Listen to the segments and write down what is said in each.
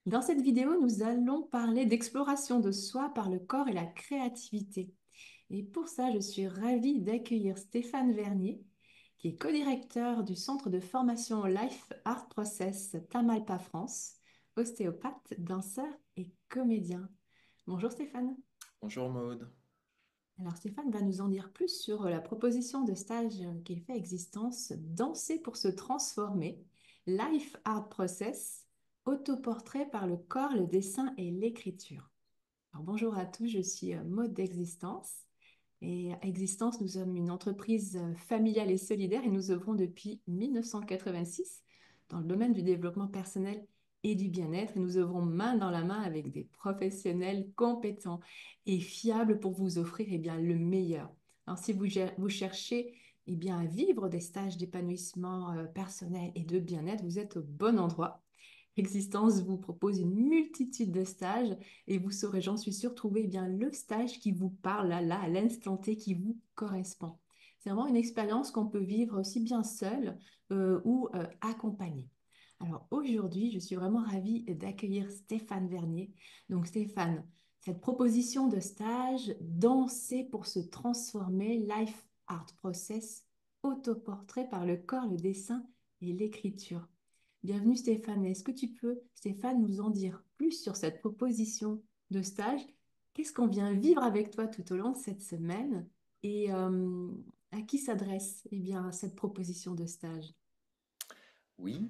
Dans cette vidéo, nous allons parler d'exploration de soi par le corps et la créativité. Et pour ça, je suis ravie d'accueillir Stéphane Vernier, qui est co-directeur du centre de formation Life Art Process Tamalpa France, ostéopathe, danseur et comédien. Bonjour Stéphane. Bonjour Maude. Alors Stéphane va nous en dire plus sur la proposition de stage qu'il fait à Existence, Danser pour se transformer, Life Art Process, autoportrait par le corps, le dessin et l'écriture. Alors, bonjour à tous, je suis Maude d'Existence. Et à Existence, nous sommes une entreprise familiale et solidaire et nous œuvrons depuis 1986 dans le domaine du développement personnel et du bien-être. Et nous œuvrons main dans la main avec des professionnels compétents et fiables pour vous offrir bien, le meilleur. Alors, si vous cherchez bien, à vivre des stages d'épanouissement personnel et de bien-être, vous êtes au bon endroit. Existence vous propose une multitude de stages et vous saurez, j'en suis sûre, trouver bien le stage qui vous parle là, à l'instant T, qui vous correspond. C'est vraiment une expérience qu'on peut vivre aussi bien seul ou accompagné. Alors aujourd'hui, je suis vraiment ravie d'accueillir Stéphane Vernier. Donc Stéphane, cette proposition de stage, danser pour se transformer, Life Art Process, autoportrait par le corps, le dessin et l'écriture. Bienvenue Stéphane. Est-ce que tu peux, Stéphane, nous en dire plus sur cette proposition de stage? Qu'est-ce qu'on vient vivre avec toi tout au long de cette semaine et à qui s'adresse bien, cette proposition de stage? Oui,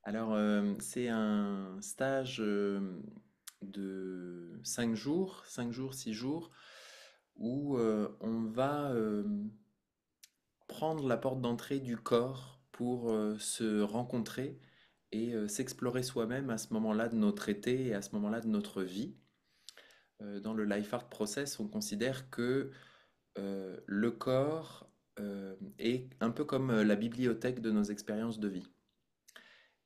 alors c'est un stage de 5 jours, 5 jours, 6 jours, où on va prendre la porte d'entrée du corps pour se rencontrer et s'explorer soi-même à ce moment-là de notre été et à ce moment-là de notre vie. Dans le Life Art Process, on considère que le corps est un peu comme la bibliothèque de nos expériences de vie.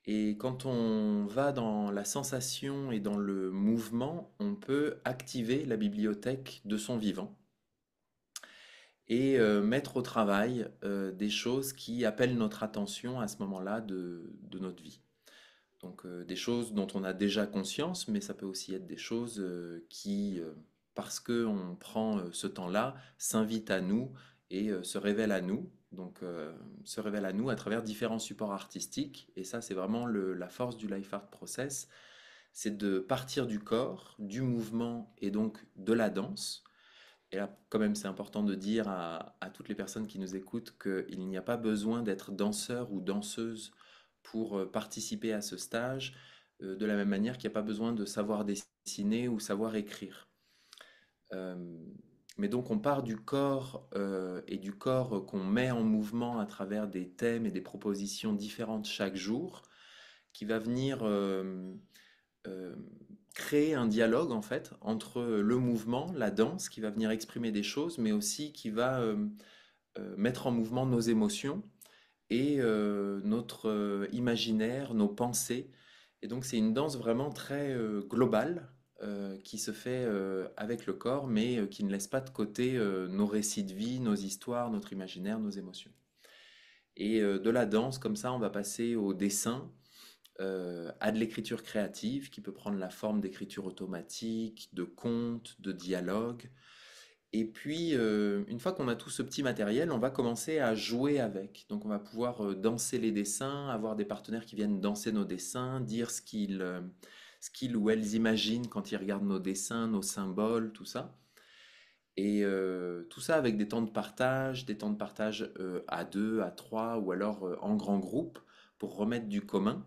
Et quand on va dans la sensation et dans le mouvement, on peut activer la bibliothèque de son vivant et mettre au travail des choses qui appellent notre attention à ce moment-là de notre vie. Donc des choses dont on a déjà conscience, mais ça peut aussi être des choses qui, parce qu'on prend ce temps-là, s'invitent à nous et se révèlent à nous. Donc se révèlent à nous à travers différents supports artistiques. Et ça, c'est vraiment la force du Life Art Process, c'est de partir du corps, du mouvement et donc de la danse. Et là, quand même, c'est important de dire à toutes les personnes qui nous écoutent qu'il n'y a pas besoin d'être danseur ou danseuse pour participer à ce stage, de la même manière qu'il n'y a pas besoin de savoir dessiner ou savoir écrire. Euh, mais donc on part du corps et du corps qu'on met en mouvement à travers des thèmes et des propositions différentes chaque jour, qui va venir euh, créer un dialogue en fait entre le mouvement, la danse, qui va venir exprimer des choses, mais aussi qui va mettre en mouvement nos émotions et notre imaginaire, nos pensées. Et donc c'est une danse vraiment très globale qui se fait avec le corps, mais qui ne laisse pas de côté nos récits de vie, nos histoires, notre imaginaire, nos émotions. Et de la danse, comme ça, on va passer au dessin, à de l'écriture créative qui peut prendre la forme d'écriture automatique, de contes, de dialogues. Et puis, une fois qu'on a tout ce petit matériel, on va commencer à jouer avec. Donc, on va pouvoir danser les dessins, avoir des partenaires qui viennent danser nos dessins, dire ce qu'ils ou elles imaginent quand ils regardent nos dessins, nos symboles, tout ça. Et tout ça avec des temps de partage à deux, à trois, ou alors en grand groupe pour remettre du commun.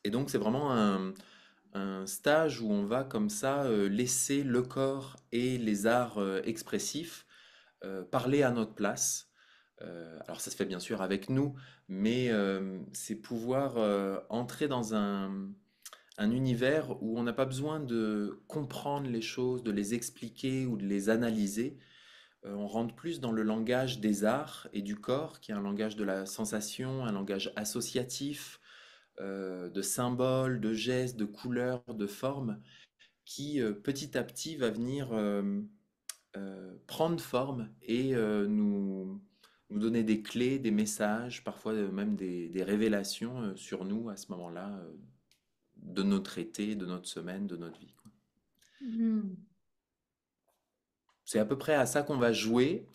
Et donc, c'est vraiment un stage où on va comme ça laisser le corps et les arts expressifs parler à notre place. Alors ça se fait bien sûr avec nous, mais c'est pouvoir entrer dans un univers où on n'a pas besoin de comprendre les choses, de les expliquer ou de les analyser. On rentre plus dans le langage des arts et du corps, qui est un langage de la sensation, un langage associatif, de symboles, de gestes, de couleurs, de formes, qui petit à petit va venir prendre forme et nous donner des clés, des messages, parfois même des révélations sur nous à ce moment-là de notre été, de notre semaine, de notre vie, quoi. Mhm. C'est à peu près à ça qu'on va jouer.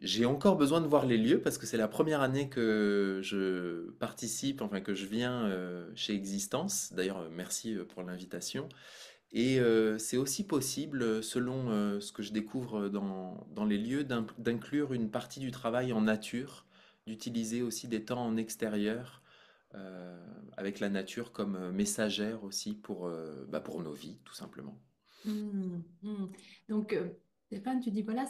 J'ai encore besoin de voir les lieux parce que c'est la première année que je participe, enfin que je viens chez Existence. D'ailleurs, merci pour l'invitation. Et c'est aussi possible, selon ce que je découvre dans les lieux, d'inclure une partie du travail en nature, d'utiliser aussi des temps en extérieur, euh, avec la nature comme messagère aussi bah, pour nos vies, tout simplement. Hmm, hmm. Donc, Stéphane, tu dis, voilà,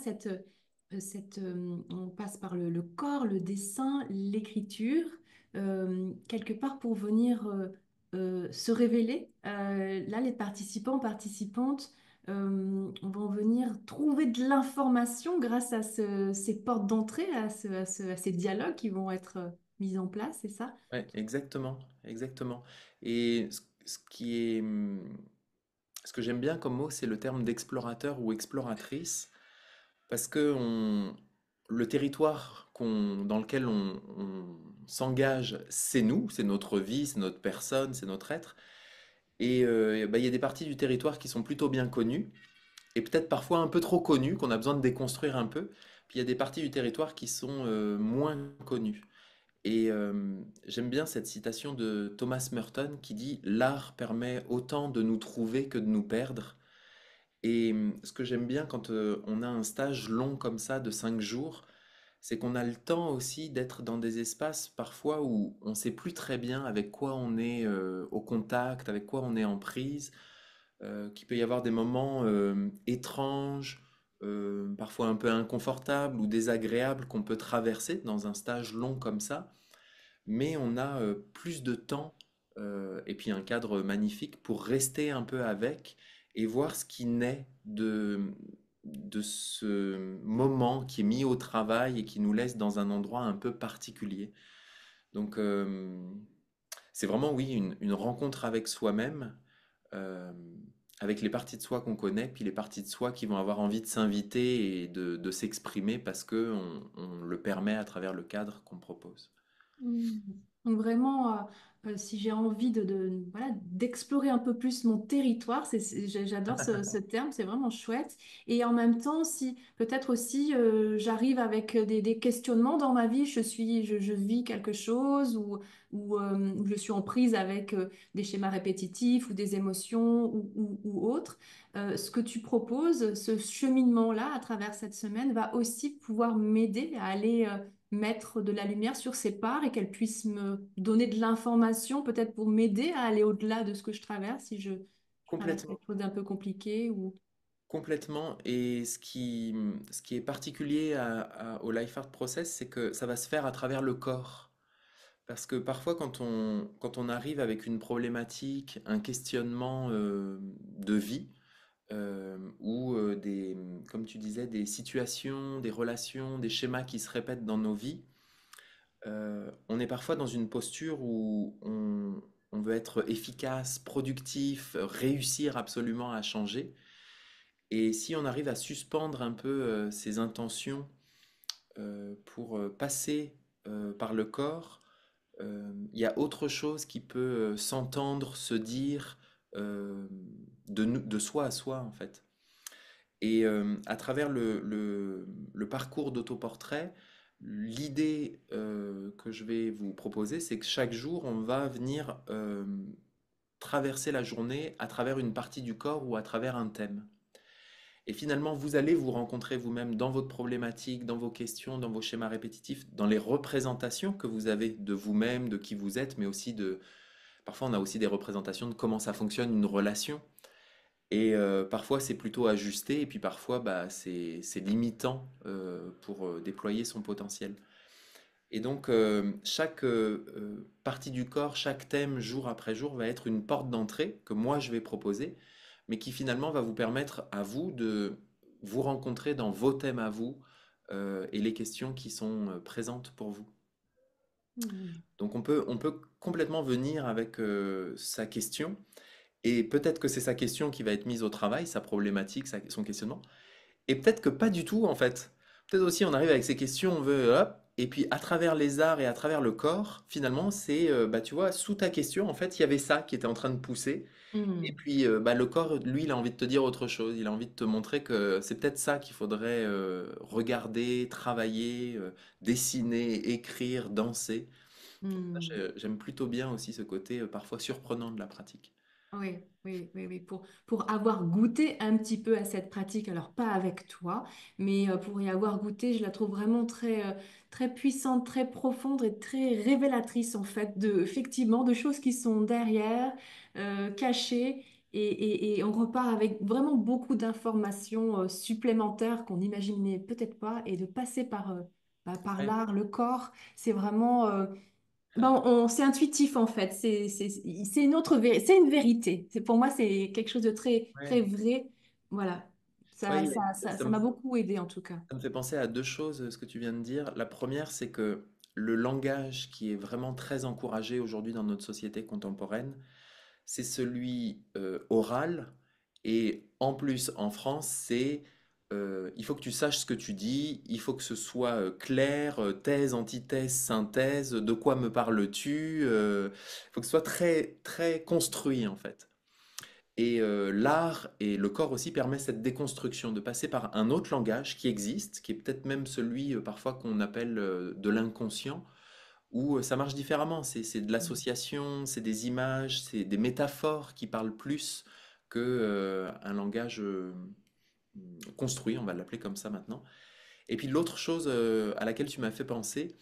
on passe par le corps, le dessin, l'écriture, quelque part pour venir se révéler. Là, les participants, participantes vont venir trouver de l'information grâce à ces portes d'entrée, à ces dialogues qui vont être mis en place, c'est ça? Ouais, exactement, exactement. Et ce que j'aime bien comme mot, c'est le terme d'explorateur ou exploratrice. Parce que le territoire dans lequel on s'engage, c'est nous, c'est notre vie, c'est notre personne, c'est notre être. Et bah, il y a des parties du territoire qui sont plutôt bien connues, et peut-être parfois un peu trop connues, qu'on a besoin de déconstruire un peu. Puis il y a des parties du territoire qui sont moins connues. Et j'aime bien cette citation de Thomas Merton qui dit: «L'art permet autant de nous trouver que de nous perdre». Et ce que j'aime bien quand on a un stage long comme ça de 5 jours, c'est qu'on a le temps aussi d'être dans des espaces parfois où on ne sait plus très bien avec quoi on est au contact, avec quoi on est en prise, qu'il peut y avoir des moments étranges, parfois un peu inconfortables ou désagréables qu'on peut traverser dans un stage long comme ça, mais on a plus de temps et puis un cadre magnifique pour rester un peu avec et voir ce qui naît de ce moment qui est mis au travail et qui nous laisse dans un endroit un peu particulier. Donc c'est vraiment, oui, une rencontre avec soi-même, euh, avec les parties de soi qu'on connaît, puis les parties de soi qui vont avoir envie de s'inviter et de s'exprimer parce que on le permet à travers le cadre qu'on propose. Mm. Donc vraiment, si j'ai envie voilà, d'explorer un peu plus mon territoire, j'adore ce terme, c'est vraiment chouette. Et en même temps, si peut-être aussi j'arrive avec des questionnements dans ma vie, je vis quelque chose ou je suis en prise avec des schémas répétitifs ou des émotions ou autres, ce que tu proposes, ce cheminement-là à travers cette semaine va aussi pouvoir m'aider à aller mettre de la lumière sur ces parts et qu'elles puissent me donner de l'information, peut-être pour m'aider à aller au-delà de ce que je traverse, si je traverse Complètement. quelque chose d'un peu compliqué ou... Complètement. Et ce qui est particulier au Life Art Process, c'est que ça va se faire à travers le corps. Parce que parfois, quand on arrive avec une problématique, un questionnement de vie, ou comme tu disais, des situations, des relations, des schémas qui se répètent dans nos vies, on est parfois dans une posture où on veut être efficace, productif, réussir absolument à changer. Et si on arrive à suspendre un peu ces intentions pour passer par le corps, il y a autre chose qui peut s'entendre, se dire de soi à soi en fait. Et à travers le parcours d'autoportrait, l'idée que je vais vous proposer, c'est que chaque jour, on va venir traverser la journée à travers une partie du corps ou à travers un thème. Et finalement, vous allez vous rencontrer vous-même dans votre problématique, dans vos questions, dans vos schémas répétitifs, dans les représentations que vous avez de vous-même, de qui vous êtes, mais aussi de... Parfois, on a aussi des représentations de comment ça fonctionne une relation. Et parfois, c'est plutôt ajusté, et puis parfois, bah, c'est limitant pour déployer son potentiel. Et donc, chaque partie du corps, chaque thème, jour après jour, va être une porte d'entrée que moi, je vais proposer, mais qui finalement va vous permettre à vous de vous rencontrer dans vos thèmes à vous et les questions qui sont présentes pour vous. Hmm. Donc, on peut complètement venir avec sa question, et peut-être que c'est sa question qui va être mise au travail, sa problématique, son questionnement, et peut-être que pas du tout, en fait. Peut-être aussi, on arrive avec ses questions, on veut, hop, Et puis à travers les arts et à travers le corps, finalement, c'est, bah, tu vois, sous ta question, en fait, il y avait ça qui était en train de pousser. Et Hmm. puis, bah, le corps, lui, il a envie de te dire autre chose. Il a envie de te montrer que c'est peut-être ça qu'il faudrait regarder, travailler, dessiner, écrire, danser. Hmm. J'aime plutôt bien aussi ce côté parfois surprenant de la pratique. Oui, oui, oui, oui. Pour avoir goûté un petit peu à cette pratique, alors pas avec toi, mais pour y avoir goûté, je la trouve vraiment très puissante, très profonde et très révélatrice en fait effectivement, de choses qui sont derrière, cachées, et on repart avec vraiment beaucoup d'informations supplémentaires qu'on n'imaginait peut-être pas, et de passer par Ouais, l'art, le corps, c'est vraiment ben, c'est intuitif en fait. C'est une c'est une vérité. Pour moi, c'est quelque chose de très ouais, vrai. Voilà. ouais, Ça m'a beaucoup aidé en tout cas. ça me fait penser à deux choses, ce que tu viens de dire. La première, c'est que le langage qui est vraiment très encouragé aujourd'hui dans notre société contemporaine, c'est celui oral. Et en plus, en France, c'est il faut que tu saches ce que tu dis, il faut que ce soit clair, thèse, antithèse, synthèse, de quoi me parles-tu, il faut que ce soit très, très construit en fait. Et l'art et le corps aussi permet cette déconstruction, de passer par un autre langage qui existe, qui est peut-être même celui parfois qu'on appelle de l'inconscient, où ça marche différemment. C'est de l'association, c'est des images, c'est des métaphores qui parlent plus que un langage construit, on va l'appeler comme ça maintenant. Et puis l'autre chose à laquelle tu m'as fait penser,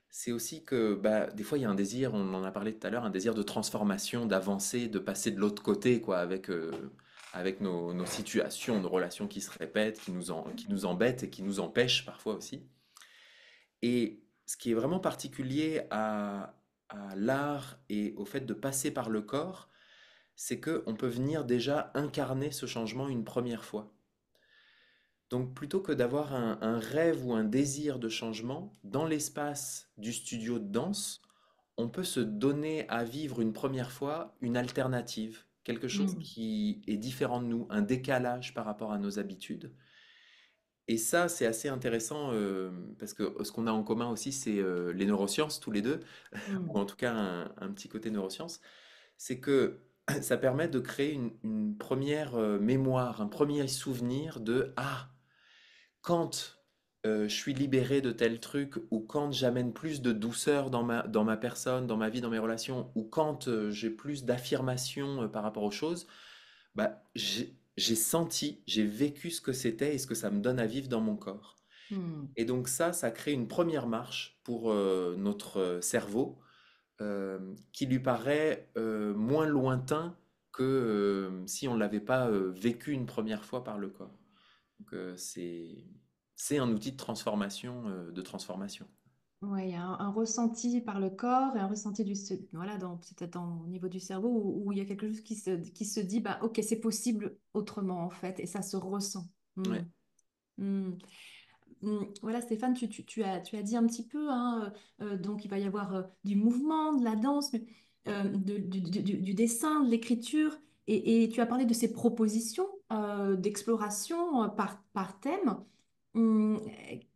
c'est aussi que bah, des fois il y a un désir, on en a parlé tout à l'heure, un désir de transformation, d'avancer, de passer de l'autre côté, quoi, avec nos situations, nos relations qui se répètent, qui nous embêtent et qui nous empêchent parfois aussi. Et ce qui est vraiment particulier à l'art et au fait de passer par le corps, c'est que on peut venir déjà incarner ce changement une première fois. Donc plutôt que d'avoir un rêve ou un désir de changement, dans l'espace du studio de danse, on peut se donner à vivre une première fois une alternative, quelque chose Hmm. qui est différent de nous, un décalage par rapport à nos habitudes. Et ça, c'est assez intéressant parce que ce qu'on a en commun aussi, c'est les neurosciences, tous les deux, Hmm. ou en tout cas un petit côté neurosciences, c'est que ça permet de créer une première mémoire, un premier souvenir de «Ah, quand je suis libéré de tel truc, ou quand j'amène plus de douceur dans ma personne, dans ma vie, dans mes relations, ou quand j'ai plus d'affirmation par rapport aux choses, bah, j'ai senti, j'ai vécu ce que c'était et ce que ça me donne à vivre dans mon corps. Hmm. Et donc ça crée une première marche pour notre cerveau qui lui paraît moins lointain que si on ne l'avait pas vécu une première fois par le corps. Donc c'est un outil de transformation, de transformation. Ouais, il y a un ressenti par le corps et un ressenti voilà, peut-être au niveau du cerveau où il y a quelque chose qui se dit, bah, ok, c'est possible autrement en fait, et ça se ressent. Hmm. Ouais, Hmm. Voilà, Stéphane, tu as dit un petit peu, hein, donc il va y avoir du mouvement, de la danse, mais, du dessin, de l'écriture, et tu as parlé de ces propositions d'exploration par thème.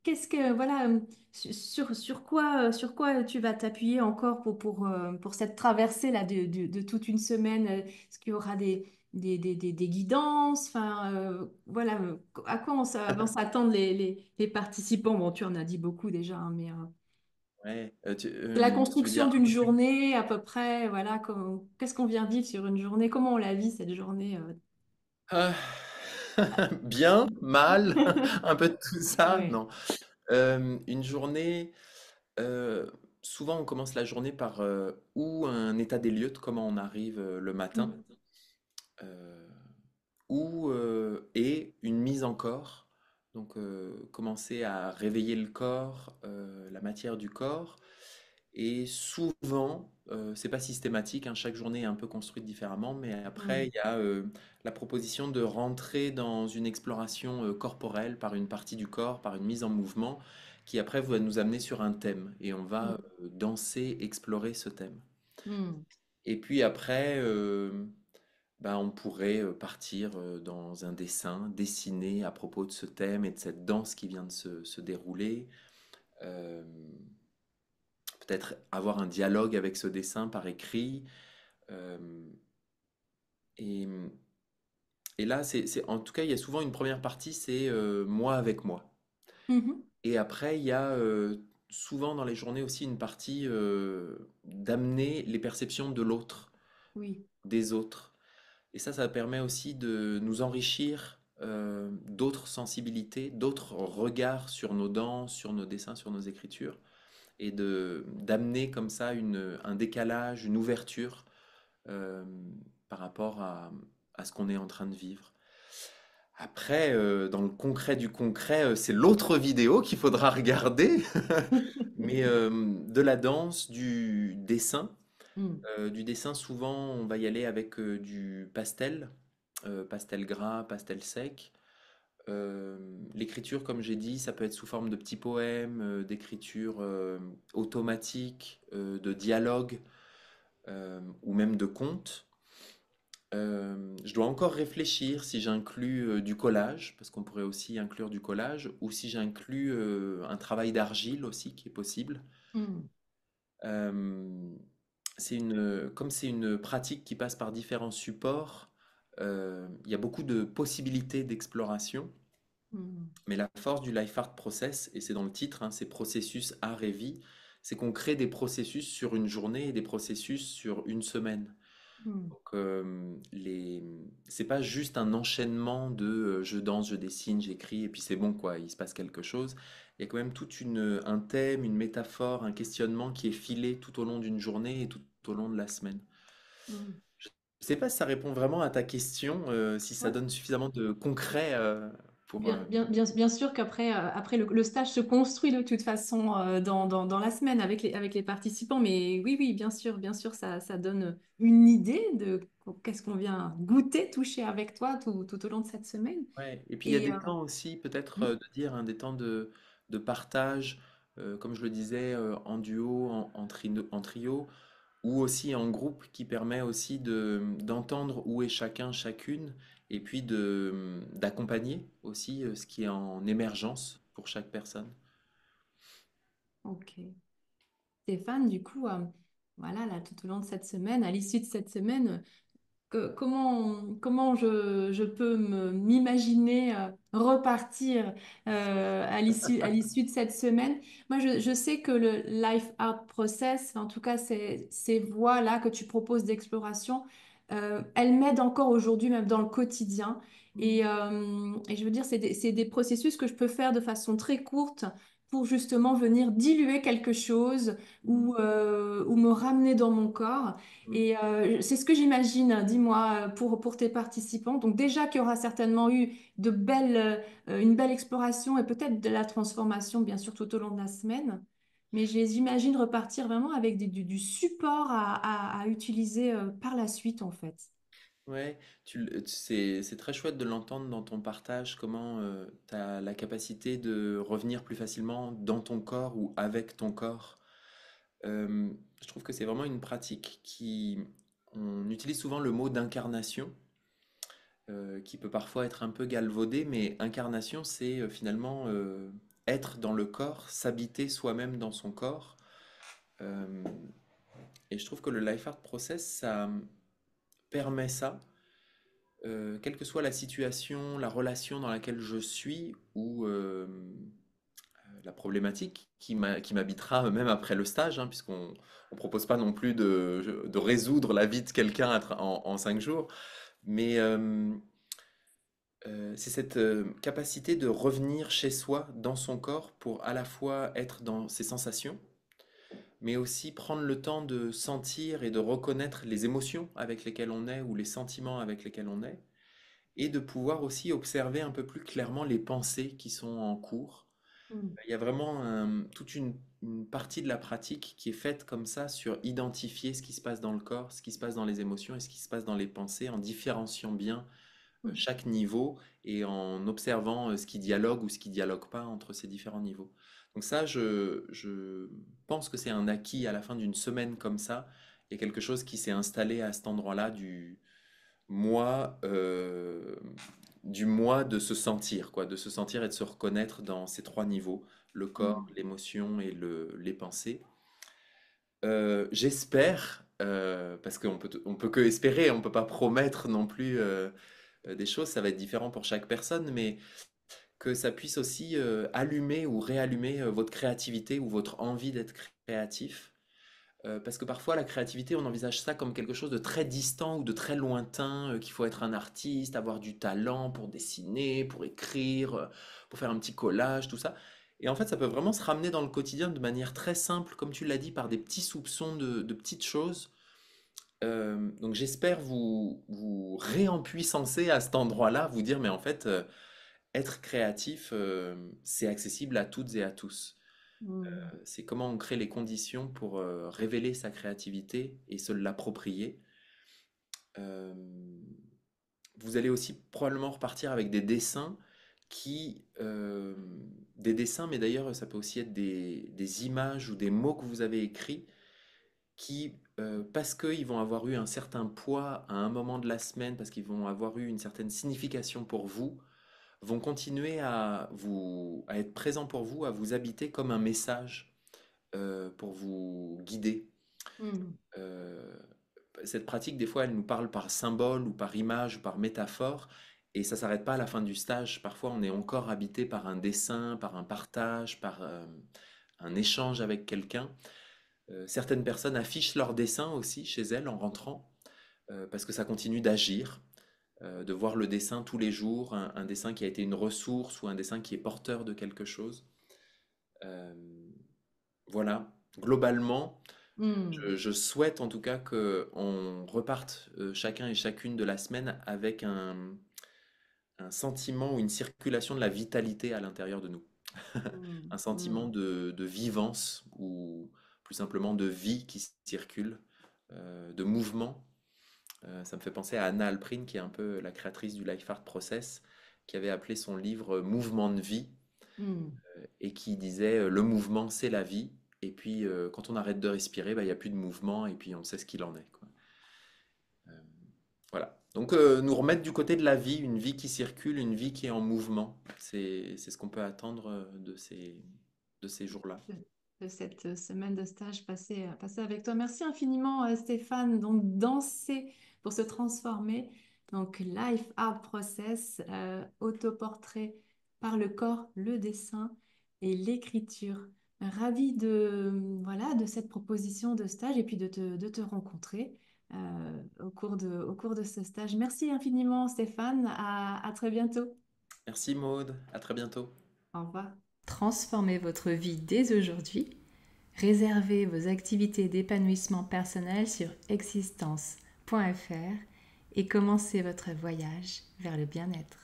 Qu'est-ce que, voilà, sur quoi tu vas t'appuyer encore pour cette traversée-là de toute une semaine? Est-ce qu'il y aura des guidances? Enfin, voilà, à quoi vont s'attendre les participants? Bon, tu en as dit beaucoup déjà, hein, mais ouais. la Tu veux dire construction un d'une peu plus? journée à peu près, voilà, qu'est-ce qu'on vient vivre sur une journée? Comment on la vit cette journée? Ah, bien, mal, un peu de tout ça? Ouais. Non. Une journée, euh, souvent on commence la journée par ou un état des lieux de comment on arrive le matin, Mm. euh, ou et une mise en corps. Donc commencer à réveiller le corps, la matière du corps. Et souvent, c'est pas systématique, hein, chaque journée est un peu construite différemment, mais après, Mm. il y a la proposition de rentrer dans une exploration corporelle par une partie du corps, par une mise en mouvement, qui après va nous amener sur un thème, et on va Mm. danser, explorer ce thème. Mm. Et puis après, ben, on pourrait partir dans un dessin, dessiner à propos de ce thème et de cette danse qui vient de se dérouler. euh, peut-être avoir un dialogue avec ce dessin par écrit. euh, et, et là, en tout cas, il y a souvent une première partie, c'est moi avec moi. Mhm. Et après, il y a souvent dans les journées aussi une partie d'amener les perceptions de l'autre, Oui. des autres. Et ça permet aussi de nous enrichir d'autres sensibilités, d'autres regards sur nos danses, sur nos dessins, sur nos écritures, et d'amener comme ça un décalage, une ouverture euh, par rapport à ce qu'on est en train de vivre. Après, dans le concret du concret, c'est l'autre vidéo qu'il faudra regarder, mais de la danse, Mm. du dessin, souvent on va y aller avec du pastel, pastel gras, pastel sec. Euh, L'écriture, comme j'ai dit, ça peut être sous forme de petits poèmes, d'écriture automatique, de dialogue ou même de contes. Je dois encore réfléchir si j'inclus du collage, parce qu'on pourrait aussi inclure du collage, ou si j'inclus un travail d'argile aussi qui est possible. Mm. Euh, Comme c'est une pratique qui passe par différents supports, il y a beaucoup de possibilités d'exploration. Mm. Mais la force du Life Art Process, et c'est dans le titre, hein, c'est processus art et vie, c'est qu'on crée des processus sur une journée et des processus sur une semaine. Mm. Donc, c'est pas juste un enchaînement de je danse, je dessine, j'écris et puis c'est bon quoi, il se passe quelque chose. Il y a quand même un thème, une métaphore, un questionnement qui est filé tout au long d'une journée et tout au long de la semaine. Mm. Je sais pas si ça répond vraiment à ta question, si ça Ouais. donne suffisamment de concret pour. Bien sûr qu'après après le stage se construit de toute façon dans la semaine avec les participants. Mais oui, bien sûr, ça donne une idée de qu'est-ce qu'on vient goûter, toucher avec toi tout au long de cette semaine. Ouais, et puis il y a Et des temps aussi, peut-être hmm, de dire, hein, des temps de partage, comme je le disais, en duo, en trio, ou aussi en groupe, qui permet aussi d'entendre où est chacun, chacune, et puis d'accompagner aussi ce qui est en émergence pour chaque personne. ok. Stéphane, du coup, voilà, là, tout au long de cette semaine, à l'issue de cette semaine, comment je peux m'imaginer repartir à l'issue de cette semaine. Moi, je sais que le Life Art Process, en tout cas ces voies-là que tu proposes d'exploration, elles m'aident encore aujourd'hui, même dans le quotidien. Et je veux dire, c'est des processus que je peux faire de façon très courte pour justement venir diluer quelque chose Mm, ou me ramener dans mon corps. mm. Et c'est ce que j'imagine, dis-moi, pour tes participants. Donc déjà qu'il y aura certainement eu une belle exploration et peut-être de la transformation, bien sûr, tout au long de la semaine. Mais j'imagine repartir vraiment avec du support à utiliser par la suite, en fait. Ouais, c'est très chouette de l'entendre dans ton partage, comment tu as la capacité de revenir plus facilement dans ton corps ou avec ton corps. Euh, je trouve que c'est vraiment une pratique on utilise souvent le mot d'incarnation, qui peut parfois être un peu galvaudé, mais incarnation, c'est finalement être dans le corps, s'habiter soi-même dans son corps. Euh, et je trouve que le Life Art Process, ça permet ça, quelle que soit la situation, la relation dans laquelle je suis, ou la problématique qui m'habitera même après le stage, hein, puisqu'on ne propose pas non plus de résoudre la vie de quelqu'un en 5 jours, mais c'est cette capacité de revenir chez soi, dans son corps, pour à la fois être dans ses sensations, mais aussi prendre le temps de sentir et de reconnaître les émotions avec lesquelles on est ou les sentiments avec lesquels on est, et de pouvoir aussi observer un peu plus clairement les pensées qui sont en cours. Mm. Il y a vraiment toute une partie de la pratique qui est faite comme ça sur identifier ce qui se passe dans le corps, ce qui se passe dans les émotions et ce qui se passe dans les pensées, en différenciant bien Mm. chaque niveau et en observant ce qui dialogue ou ce qui dialogue pas entre ces différents niveaux. Donc ça, je pense que c'est un acquis à la fin d'une semaine comme ça. Il y a quelque chose qui s'est installé à cet endroit-là moi, du moi de se sentir, quoi, de se sentir et de se reconnaître dans ces trois niveaux, le corps, Mm. l'émotion et les pensées. J'espère, parce on peut que espérer, on peut pas promettre non plus des choses, ça va être différent pour chaque personne, mais que ça puisse aussi allumer ou réallumer votre créativité ou votre envie d'être créatif. Parce que parfois la créativité, on envisage ça comme quelque chose de très distant ou de très lointain, qu'il faut être un artiste, avoir du talent pour dessiner, pour écrire, pour faire un petit collage, tout ça. Et en fait, ça peut vraiment se ramener dans le quotidien de manière très simple, comme tu l'as dit, par des petits soupçons de petites choses. Donc j'espère vous réempuissancer à cet endroit-là, vous dire, mais en fait, être créatif, c'est accessible à toutes et à tous. Mm. C'est comment on crée les conditions pour révéler sa créativité et se l'approprier. Euh, Vous allez aussi probablement repartir avec des dessins des dessins, mais d'ailleurs ça peut aussi être des images ou des mots que vous avez écrits qui, parce qu'ils vont avoir eu un certain poids à un moment de la semaine, parce qu'ils vont avoir eu une certaine signification pour vous, vont continuer à être présents pour vous, à vous habiter comme un message pour vous guider. Mm. Euh, cette pratique, des fois, elle nous parle par symbole ou par image ou par métaphore, et ça s'arrête pas à la fin du stage. Parfois, on est encore habité par un dessin, par un partage, par un échange avec quelqu'un. Certaines personnes affichent leur dessin aussi chez elles en rentrant, parce que ça continue d'agir, de voir le dessin tous les jours, un dessin qui a été une ressource ou un dessin qui est porteur de quelque chose. Euh, voilà, globalement, Mm. je souhaite en tout cas qu'on reparte chacun et chacune de la semaine avec un sentiment ou une circulation de la vitalité à l'intérieur de nous. Mm. Un sentiment Mm. de vivance ou plus simplement de vie qui circule, de mouvement. Ça me fait penser à Anna Alprin, qui est un peu la créatrice du Life Art Process, qui avait appelé son livre Mouvement de vie Mm. et qui disait le mouvement c'est la vie. Et puis quand on arrête de respirer, bah, il n'y a plus de mouvement et puis on sait ce qu'il en est, quoi. Euh, voilà. Donc nous remettre du côté de la vie, une vie qui circule, une vie qui est en mouvement. C'est ce qu'on peut attendre de ces jours-là. de, de cette semaine de stage passée avec toi. Merci infiniment, Stéphane. Donc, danser pour se transformer. Donc, Life Art Process, autoportrait par le corps, le dessin et l'écriture. Ravi voilà, de cette proposition de stage et puis de te rencontrer au cours de ce stage. Merci infiniment, Stéphane. À très bientôt. Merci Maude, à très bientôt. Au revoir. Transformez votre vie dès aujourd'hui. Réservez vos activités d'épanouissement personnel sur existence.fr et commencez votre voyage vers le bien-être.